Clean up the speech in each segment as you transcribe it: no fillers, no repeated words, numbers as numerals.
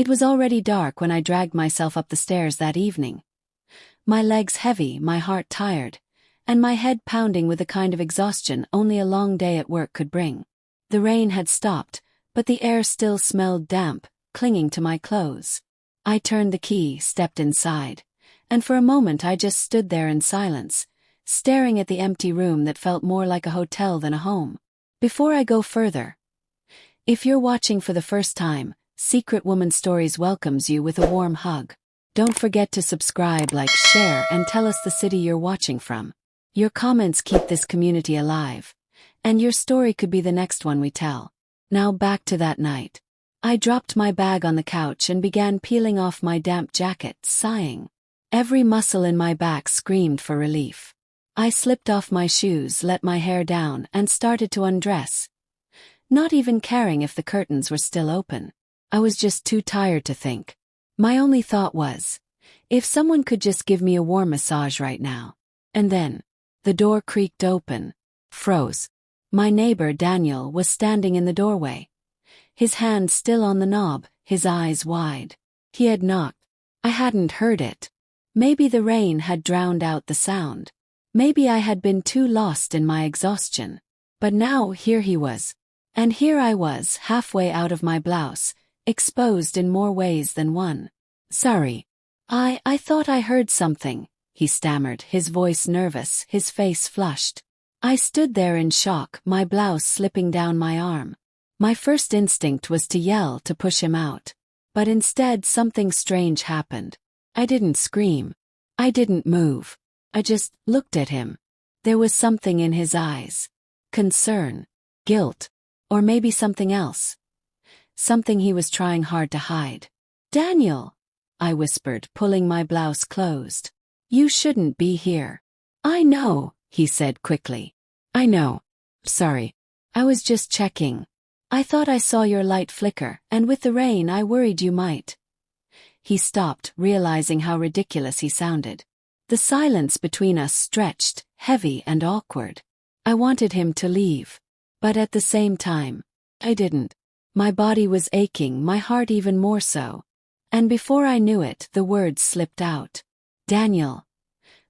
It was already dark when I dragged myself up the stairs that evening. My legs heavy, my heart tired, and my head pounding with the kind of exhaustion only a long day at work could bring. The rain had stopped, but the air still smelled damp, clinging to my clothes. I turned the key, stepped inside, and for a moment I just stood there in silence, staring at the empty room that felt more like a hotel than a home. Before I go further, if you're watching for the first time, Secret Woman Stories welcomes you with a warm hug. Don't forget to subscribe, like, share, and tell us the city you're watching from. Your comments keep this community alive, and your story could be the next one we tell. Now back to that night. I dropped my bag on the couch and began peeling off my damp jacket, sighing. Every muscle in my back screamed for relief. I slipped off my shoes, let my hair down, and started to undress, not even caring if the curtains were still open. I was just too tired to think. My only thought was, if someone could just give me a warm massage right now. And then, the door creaked open, froze. My neighbor Daniel was standing in the doorway, his hand still on the knob, his eyes wide. He had knocked. I hadn't heard it. Maybe the rain had drowned out the sound. Maybe I had been too lost in my exhaustion. But now here he was. And here I was, halfway out of my blouse, exposed in more ways than one. Sorry. I thought I heard something, he stammered, his voice nervous, his face flushed. I stood there in shock, my blouse slipping down my arm. My first instinct was to yell, to push him out. But instead something strange happened. I didn't scream. I didn't move. I just looked at him. There was something in his eyes. Concern. Guilt. Or maybe something else. Something he was trying hard to hide. Daniel, I whispered, pulling my blouse closed. You shouldn't be here. I know, he said quickly. I know. Sorry. I was just checking. I thought I saw your light flicker, and with the rain I worried you might. He stopped, realizing how ridiculous he sounded. The silence between us stretched, heavy and awkward. I wanted him to leave. But at the same time, I didn't. My body was aching, my heart even more so. And before I knew it, the words slipped out. Daniel,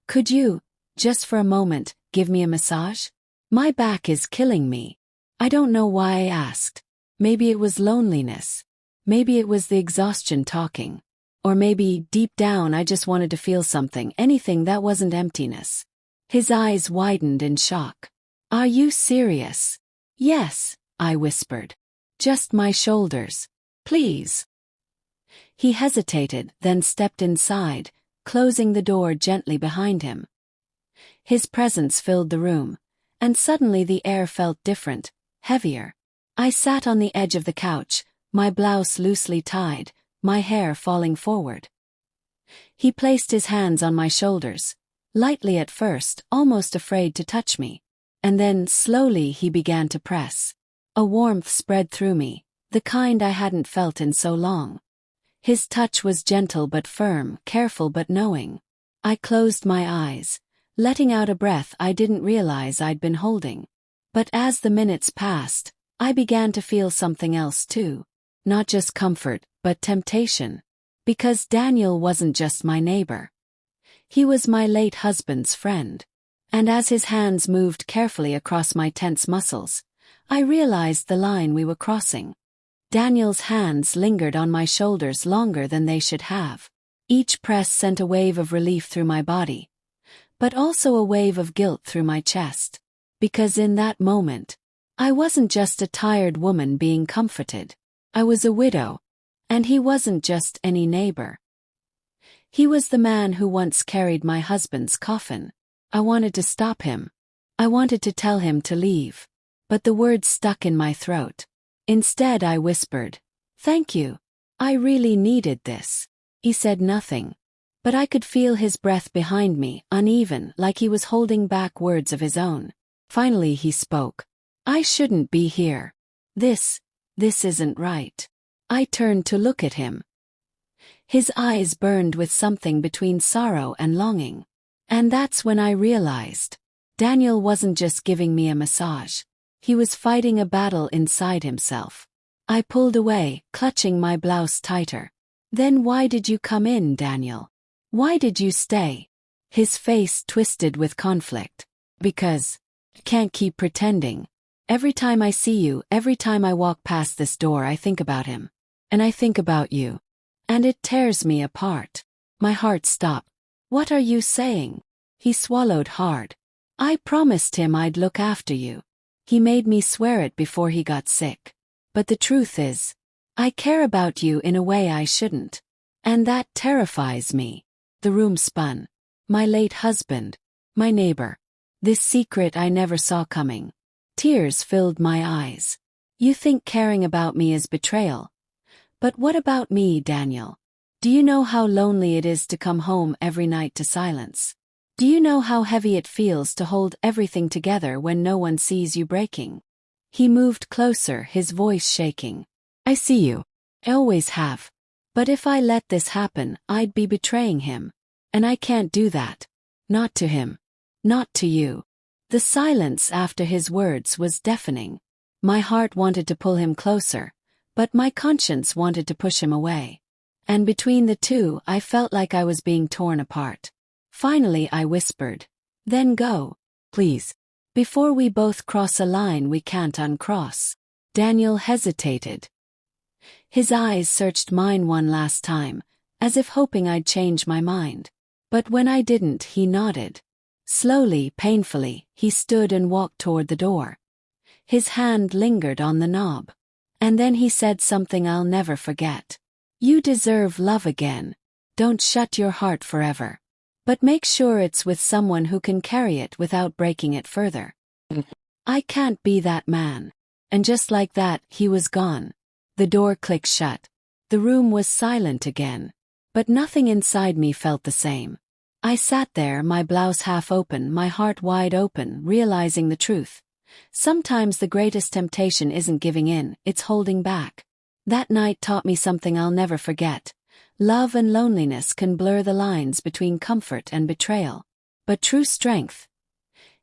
could you, just for a moment, give me a massage? My back is killing me. I don't know why I asked. Maybe it was loneliness. Maybe it was the exhaustion talking. Or maybe, deep down, I just wanted to feel something, anything that wasn't emptiness. His eyes widened in shock. Are you serious? Yes, I whispered. Just my shoulders. Please. He hesitated, then stepped inside, closing the door gently behind him. His presence filled the room, and suddenly the air felt different, heavier. I sat on the edge of the couch, my blouse loosely tied, my hair falling forward. He placed his hands on my shoulders, lightly at first, almost afraid to touch me. And then, slowly, he began to press. A warmth spread through me, the kind I hadn't felt in so long. His touch was gentle but firm, careful but knowing. I closed my eyes, letting out a breath I didn't realize I'd been holding. But as the minutes passed, I began to feel something else too. Not just comfort, but temptation. Because Daniel wasn't just my neighbor. He was my late husband's friend. And as his hands moved carefully across my tense muscles, I realized the line we were crossing. Daniel's hands lingered on my shoulders longer than they should have. Each press sent a wave of relief through my body, but also a wave of guilt through my chest. Because in that moment, I wasn't just a tired woman being comforted. I was a widow, and he wasn't just any neighbor. He was the man who once carried my husband's coffin. I wanted to stop him. I wanted to tell him to leave. But the words stuck in my throat. Instead I whispered, "Thank you. I really needed this." He said nothing. But I could feel his breath behind me, uneven, like he was holding back words of his own. Finally he spoke. "I shouldn't be here. This isn't right." I turned to look at him. His eyes burned with something between sorrow and longing. And that's when I realized. Daniel wasn't just giving me a massage. He was fighting a battle inside himself. I pulled away, clutching my blouse tighter. Then why did you come in, Daniel? Why did you stay? His face twisted with conflict. Because. Can't keep pretending. Every time I see you, every time I walk past this door, I think about him. And I think about you. And it tears me apart. My heart stopped. What are you saying? He swallowed hard. I promised him I'd look after you. He made me swear it before he got sick. But the truth is, I care about you in a way I shouldn't. And that terrifies me. The room spun. My late husband. My neighbor. This secret I never saw coming. Tears filled my eyes. You think caring about me is betrayal. But what about me, Daniel? Do you know how lonely it is to come home every night to silence? Do you know how heavy it feels to hold everything together when no one sees you breaking? He moved closer, his voice shaking. I see you. I always have. But if I let this happen, I'd be betraying him. And I can't do that. Not to him. Not to you. The silence after his words was deafening. My heart wanted to pull him closer, but my conscience wanted to push him away. And between the two, I felt like I was being torn apart. Finally, I whispered, "Then go, please. Before we both cross a line we can't uncross." Daniel hesitated. His eyes searched mine one last time, as if hoping I'd change my mind. But when I didn't, he nodded. Slowly, painfully, he stood and walked toward the door. His hand lingered on the knob. And then he said something I'll never forget. You deserve love again. Don't shut your heart forever. But make sure it's with someone who can carry it without breaking it further. I can't be that man. And just like that, he was gone. The door clicked shut. The room was silent again. But nothing inside me felt the same. I sat there, my blouse half open, my heart wide open, realizing the truth. Sometimes the greatest temptation isn't giving in, it's holding back. That night taught me something I'll never forget. Love and loneliness can blur the lines between comfort and betrayal. But true strength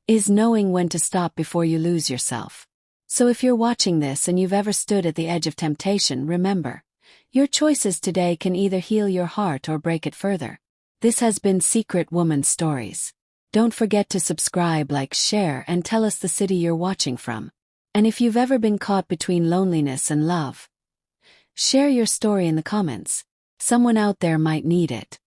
is knowing when to stop before you lose yourself. So if you're watching this and you've ever stood at the edge of temptation, remember, your choices today can either heal your heart or break it further. This has been Secret Woman Stories. Don't forget to subscribe, like, share, and tell us the city you're watching from. And if you've ever been caught between loneliness and love, share your story in the comments. Someone out there might need it.